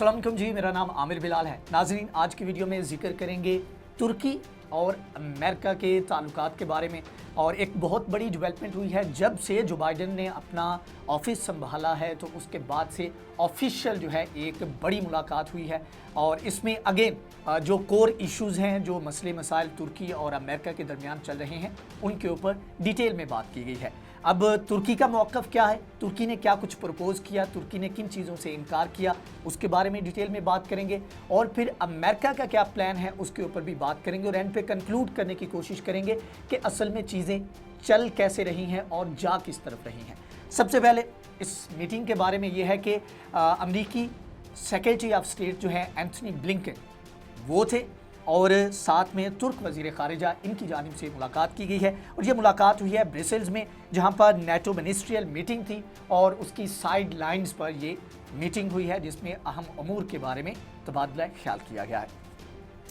अस्सलाम वालेकुम जी, मेरा नाम आमिर बिलाल है। नाज़रीन, आज की वीडियो में जिक्र करेंगे तुर्की और अमेरिका के ताल्लुकात के बारे में। और एक बहुत बड़ी डेवलपमेंट हुई है जब से जो बाइडन ने अपना ऑफिस संभाला है, तो उसके बाद से ऑफिशियल जो है एक बड़ी मुलाकात हुई है। और इसमें अगेन जो कोर इश्यूज़ हैं, जो मसले मसाइल तुर्की और अमेरिका के दरमियान चल रहे हैं, उनके ऊपर डिटेल में बात की गई है। अब तुर्की का मौक़िफ़ क्या है, तुर्की ने क्या कुछ प्रपोज़ किया, तुर्की ने किन चीज़ों से इनकार किया, उसके बारे में डिटेल में बात करेंगे। और फिर अमेरिका का क्या प्लान है, उसके ऊपर भी बात करेंगे। और एंड पे कंक्लूड करने की कोशिश करेंगे कि असल में चीज़ें चल कैसे रही हैं और जा किस तरफ रही हैं। सबसे पहले इस मीटिंग के बारे में यह है कि अमरीकी सेक्रेटरी ऑफ स्टेट जो है एंथनी ब्लिंकन, वो थे, और साथ में तुर्क वज़ीर ख़ारिजा, इनकी जानिब से मुलाकात की गई है। और ये मुलाकात हुई है ब्रसेल्स में, जहाँ पर नेटो मिनिस्ट्रियल मीटिंग थी और उसकी साइड लाइन्स पर ये मीटिंग हुई है, जिसमें अहम अमूर के बारे में तबादला ख्याल किया गया है।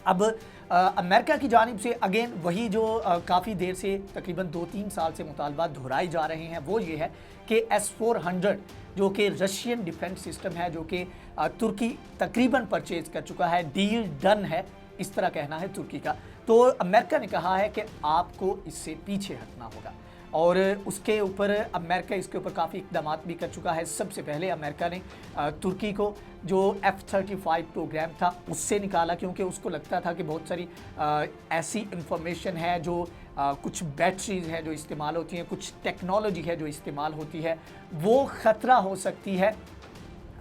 अब अमेरिका की जानिब से अगेन वही जो काफ़ी देर से, तकरीबन 2-3 साल से मुतालबा दोहराए जा रहे हैं, वो ये है कि S-400 जो कि रशियन डिफेंस सिस्टम है, जो कि तुर्की तकरीबन परचेज़ कर चुका है, डील डन है, इस तरह कहना है तुर्की का। तो अमेरिका ने कहा है कि आपको इससे पीछे हटना होगा, और उसके ऊपर अमेरिका इसके ऊपर काफ़ी इक़दाम भी कर चुका है। सबसे पहले अमेरिका ने तुर्की को जो F-35 प्रोग्राम था उससे निकाला, क्योंकि उसको लगता था कि बहुत सारी ऐसी इंफॉर्मेशन है, जो कुछ बैटरीज हैं जो इस्तेमाल होती हैं, कुछ टेक्नोलॉजी है जो इस्तेमाल होती है, वो ख़तरा हो सकती है,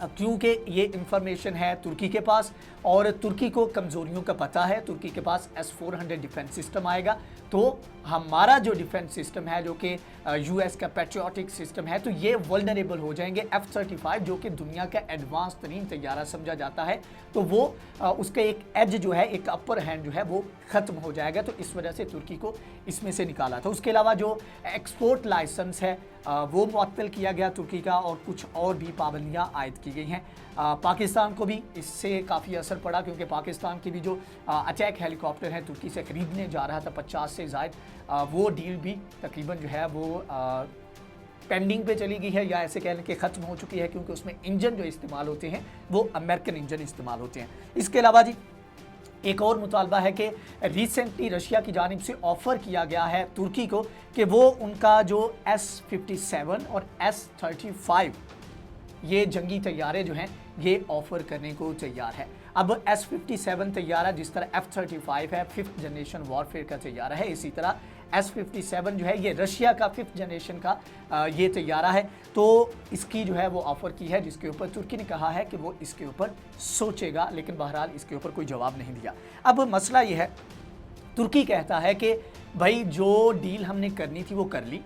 क्योंकि ये इंफॉर्मेशन है तुर्की के पास और तुर्की को कमज़ोरियों का पता है। तुर्की के पास S-400 डिफेंस सिस्टम आएगा, तो हमारा जो डिफेंस सिस्टम है, जो कि US का पैट्रियोटिक सिस्टम है, तो ये वल्नरेबल हो जाएंगे। F-35 जो कि दुनिया का एडवांस तरीन तैयारा समझा जाता है, तो वो उसका एक एज जो है, एक अपर हैंड जो है, वो ख़त्म हो जाएगा। तो इस वजह से तुर्की को इसमें से निकाला था। उसके अलावा जो एक्सपोर्ट लाइसेंस है वो मुअत्तल किया गया तुर्की का, और कुछ और भी पाबंदियाँ आयद की गई हैं। पाकिस्तान को भी इससे काफ़ी असर पड़ा, क्योंकि पाकिस्तान की भी जो अटैक हेलीकॉप्टर है तुर्की से ख़रीदने जा रहा था 50 से ज़ायद, वो डील भी तकरीबन जो है वो पेंडिंग पे चली गई है, या ऐसे कह लें कि ख़त्म हो चुकी है, क्योंकि उसमें इंजन जो इस्तेमाल होते हैं वो अमेरिकन इंजन इस्तेमाल होते हैं। इसके अलावा जी एक और मुतालबा है कि रिसेंटली रशिया की जानिब से ऑफ़र किया गया है तुर्की को कि वो उनका जो S-57 और S-35 ये जंगी तैयारे जो हैं, ये ऑफ़र करने को तैयार है। अब S-57 तैयारा जिस तरह F-35 है, 5th जनरेशन वॉरफेयर का तैयारा है, इसी तरह S-57 जो है ये रशिया का 5th जनरेशन का ये तैयारा है। तो इसकी जो है वो ऑफ़र की है, जिसके ऊपर तुर्की ने कहा है कि वो इसके ऊपर सोचेगा, लेकिन बहरहाल इसके ऊपर कोई जवाब नहीं दिया। अब मसला ये है, तुर्की कहता है कि भाई जो डील हमने करनी थी वो कर ली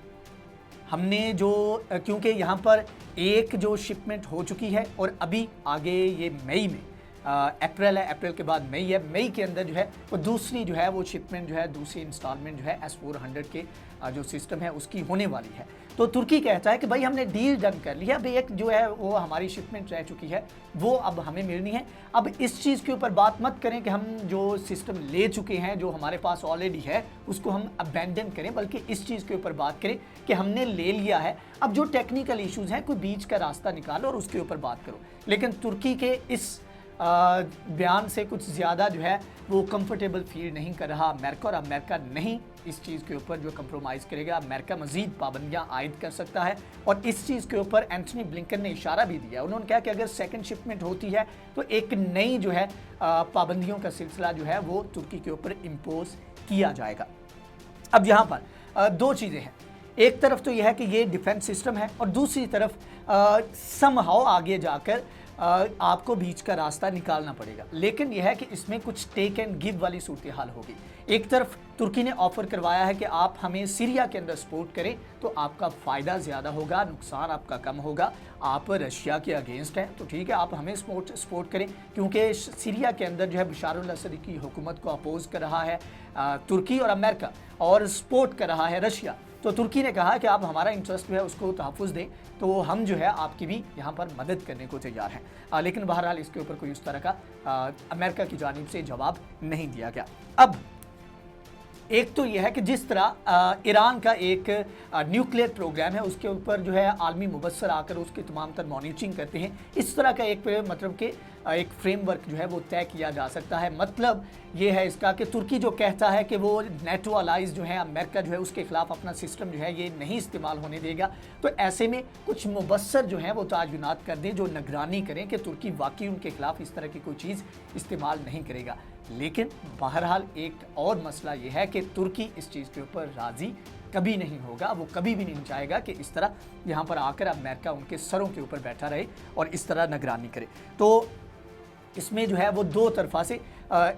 हमने, जो क्योंकि यहाँ पर एक जो शिपमेंट हो चुकी है, और अभी आगे ये मई में अप्रैल है, अप्रैल के बाद मई है, मई के अंदर जो है वो दूसरी जो है वो शिपमेंट जो है, दूसरी इंस्टॉलमेंट जो है S-400 के जो सिस्टम है उसकी होने वाली है। तो तुर्की कहता है कि भाई हमने डील डन कर ली है, अब एक जो है वो हमारी शिपमेंट रह चुकी है, वो अब हमें मिलनी है। अब इस चीज़ के ऊपर बात मत करें कि हम जो सिस्टम ले चुके हैं, जो हमारे पास ऑलरेडी है, उसको हम अबैंडन करें, बल्कि इस चीज़ के ऊपर बात करें कि हमने ले लिया है, अब जो टेक्निकल इशूज़ हैं कोई बीच का रास्ता निकालो और उसके ऊपर बात करो। लेकिन तुर्की के इस बयान से कुछ ज़्यादा जो है वो कंफर्टेबल फील नहीं कर रहा अमेरिका, और अमेरिका नहीं इस चीज़ के ऊपर जो कंप्रोमाइज़ करेगा। अमेरिका मज़ीद पाबंदियाँ आयद कर सकता है, और इस चीज़ के ऊपर एंथनी ब्लिंकन ने इशारा भी दिया। उन्होंने कहा कि अगर सेकंड शिपमेंट होती है तो एक नई जो है पाबंदियों का सिलसिला जो है वो तुर्की के ऊपर इम्पोज किया जाएगा। अब यहाँ पर दो चीज़ें हैं, एक तरफ तो यह है कि ये डिफेंस सिस्टम है, और दूसरी तरफ समहाउ आगे जाकर आपको बीच का रास्ता निकालना पड़ेगा। लेकिन यह है कि इसमें कुछ टेक एंड गिव वाली सूरत हाल होगी। एक तरफ तुर्की ने ऑफ़र करवाया है कि आप हमें सीरिया के अंदर सपोर्ट करें तो आपका फ़ायदा ज़्यादा होगा, नुकसान आपका कम होगा। आप रशिया के अगेंस्ट हैं तो ठीक है, आप हमें सपोर्ट करें, क्योंकि सीरिया के अंदर जो है बशार अल असद की हुकूमत को अपोज़ कर रहा है तुर्की और अमेरिका, और सपोर्ट कर रहा है रशिया। तो तुर्की ने कहा कि आप हमारा इंटरेस्ट जो है उसको तहफ़्फ़ुज़ दें, तो हम जो है आपकी भी यहाँ पर मदद करने को तैयार हैं। लेकिन बहरहाल इसके ऊपर कोई उस तरह का अमेरिका की जानिब से जवाब नहीं दिया गया। अब एक तो यह है कि जिस तरह ईरान का एक न्यूक्लियर प्रोग्राम है उसके ऊपर जो है आलमी मुबस्सर आकर उसकी तमाम तर मॉनिटरिंग करते हैं, इस तरह का एक मतलब कि एक फ्रेमवर्क जो है वो तय किया जा सकता है। मतलब ये है इसका कि तुर्की जो कहता है कि वो नेटो अलाइज जो है अमेरिका जो है उसके खिलाफ अपना सिस्टम जो है ये नहीं इस्तेमाल होने देगा, तो ऐसे में कुछ मुबस्सर जो है वो ताजुनात कर दें जो निगरानी करें कि तुर्की वाकई उनके खिलाफ इस तरह की कोई चीज़ इस्तेमाल नहीं करेगा। लेकिन बहरहाल एक और मसला ये है कि तुर्की इस चीज़ के ऊपर राज़ी कभी नहीं होगा, वो कभी भी नहीं चाहेगा कि इस तरह यहाँ पर आकर अमेरिका उनके सरों के ऊपर बैठा रहे और इस तरह निगरानी करे। तो इसमें जो है वो दो तरफा से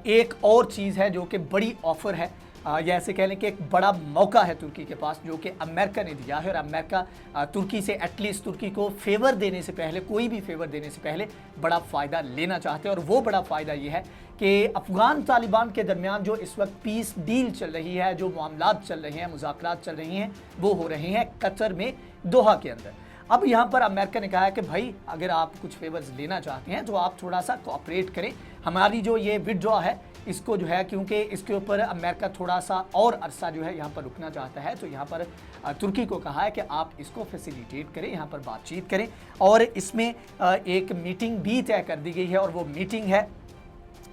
एक और चीज़ है जो कि बड़ी ऑफ़र है, या ऐसे कह लें कि एक बड़ा मौका है तुर्की के पास जो कि अमेरिका ने दिया है, और अमेरिका तुर्की से एटलीस्ट तुर्की को फेवर देने से पहले, कोई भी फेवर देने से पहले बड़ा फ़ायदा लेना चाहते हैं। और वो बड़ा फ़ायदा ये है कि अफ़गान तालिबान के दरमियान जो इस वक्त पीस डील चल रही है, जो मामलात चल रहे हैं, मुज़ाकरात चल रही हैं, वो हो रहे हैं कतर में, दोहा के अंदर। अब यहाँ पर अमेरिका ने कहा है कि भाई अगर आप कुछ फेवर्स लेना चाहते हैं तो आप थोड़ा सा कोऑपरेट करें, हमारी जो ये विड्रॉ है इसको जो है, क्योंकि इसके ऊपर अमेरिका थोड़ा सा और अरसा जो है यहाँ पर रुकना चाहता है, तो यहाँ पर तुर्की को कहा है कि आप इसको फैसिलिटेट करें, यहाँ पर बातचीत करें। और इसमें एक मीटिंग भी तय कर दी गई है, और वो मीटिंग है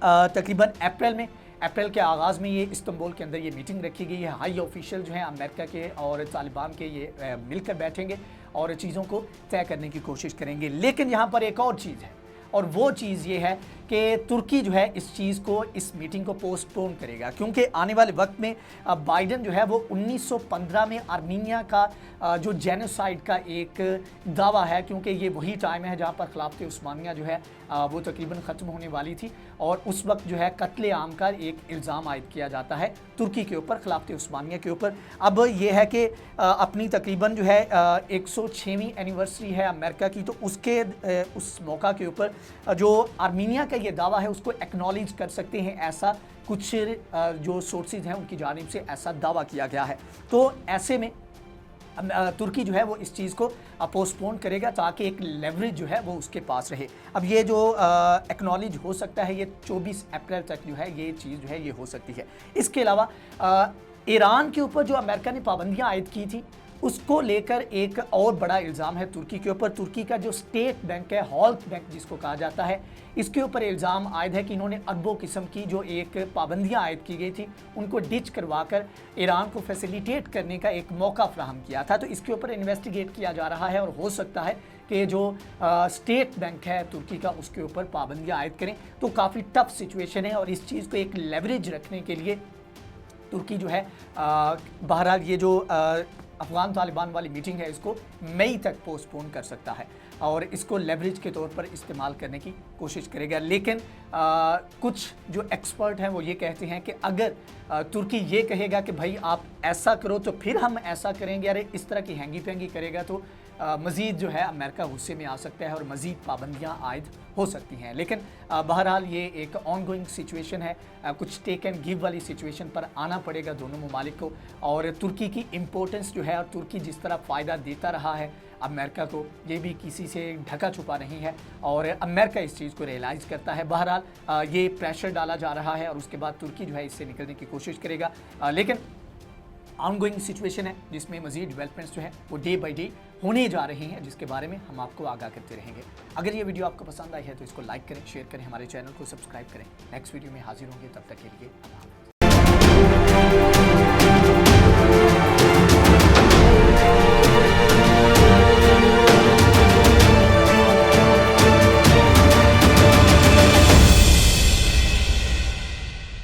तकरीबन अप्रैल के आगाज़ में ये इस्तांबुल के अंदर ये मीटिंग रखी गई है। हाई ऑफिशियल जो हैं अमेरिका के और तालिबान के ये मिलकर बैठेंगे और चीज़ों को तय करने की कोशिश करेंगे। लेकिन यहाँ पर एक और चीज़ है, और वो चीज़ ये है कि तुर्की जो है इस चीज़ को, इस मीटिंग को पोस्टपोन करेगा, क्योंकि आने वाले वक्त में बाइडन जो है वो 1915 में आर्मीनिया का जो जेनोसाइड का एक दावा है, क्योंकि ये वही टाइम है जहाँ पर खिलाफत उस्मानिया जो है वो तकरीबन ख़त्म होने वाली थी, और उस वक्त जो है कत्ले आम का एक इल्ज़ाम आयद किया जाता है तुर्की के ऊपर, खिलाफत उस्मानिया के ऊपर। अब ये है कि अपनी तकरीबन जो है 106वीं एनिवर्सरी है अमेरिका की, तो उसके उस मौका के ऊपर जो आर्मीनिया का ये दावा है उसको एक्नॉलेज कर सकते हैं, ऐसा कुछ जो सोर्सेज हैं उनकी जानिब से ऐसा दावा किया गया है। तो ऐसे में तुर्की जो है वो इस चीज़ को पोस्टपोन करेगा ताकि एक लेवरेज जो है वो उसके पास रहे। अब ये जो एक्नॉलेज हो सकता है, ये 24 अप्रैल तक जो है ये चीज़ जो है ये हो सकती है। इसके अलावा ईरान के ऊपर जो अमेरिका ने पाबंदियाँ आयद की थी उसको लेकर एक और बड़ा इल्ज़ाम है तुर्की के ऊपर। तुर्की का जो स्टेट बैंक है, हॉल्क बैंक जिसको कहा जाता है, इसके ऊपर इल्ज़ाम आयद है कि इन्होंने अरबों किस्म की जो एक पाबंदियाँ आयद की गई थी उनको डिच करवाकर ईरान को फैसिलिटेट करने का एक मौका फ्राहम किया था। तो इसके ऊपर इन्वेस्टिगेट किया जा रहा है, और हो सकता है कि जो स्टेट बैंक है तुर्की का उसके ऊपर पाबंदियाँ आयद करें। तो काफ़ी टफ सिचुएशन है, और इस चीज़ को एक लेवरेज रखने के लिए तुर्की जो है बहरहाल ये जो अफ़गान तालिबान वाली मीटिंग है इसको मई तक पोस्टपोन कर सकता है, और इसको लेवरेज के तौर पर इस्तेमाल करने की कोशिश करेगा। लेकिन कुछ जो एक्सपर्ट हैं वो ये कहते हैं कि अगर तुर्की ये कहेगा कि भाई आप ऐसा करो तो फिर हम ऐसा करेंगे, अरे इस तरह की हैंगी पेंगी करेगा तो मज़ीद जो है अमेरिका गुस्से में आ सकता है और मज़ीद पाबंदियाँ आयद हो सकती हैं। लेकिन बहरहाल ये एक ऑन गोइंग सिचुएशन है, कुछ टेक एंड गिव वाली सिचुएशन पर आना पड़ेगा दोनों ममालिक को। और तुर्की की इम्पोर्टेंस जो है, और तुर्की जिस तरह फ़ायदा देता रहा है अमेरिका को, ये भी किसी से ढका छुपा नहीं है, और अमेरिका इस चीज़ को रियलाइज़ करता है। बहरहाल ये प्रेशर डाला जा रहा है, और उसके बाद तुर्की जो है इससे निकलने की कोशिश करेगा। लेकिन ऑनगोइंग सिचुएशन है जिसमें मज़ीद डेवलपमेंट्स जो है वो डे बाई डे होने जा रही हैं, जिसके बारे में हम आपको आगाह करते रहेंगे। अगर ये वीडियो आपको पसंद आई है तो इसको लाइक करें, शेयर करें, हमारे चैनल को सब्सक्राइब करें। नेक्स्ट वीडियो में हाजिर होंगे, तब तक के लिए अल्लाह हाफ़िज़।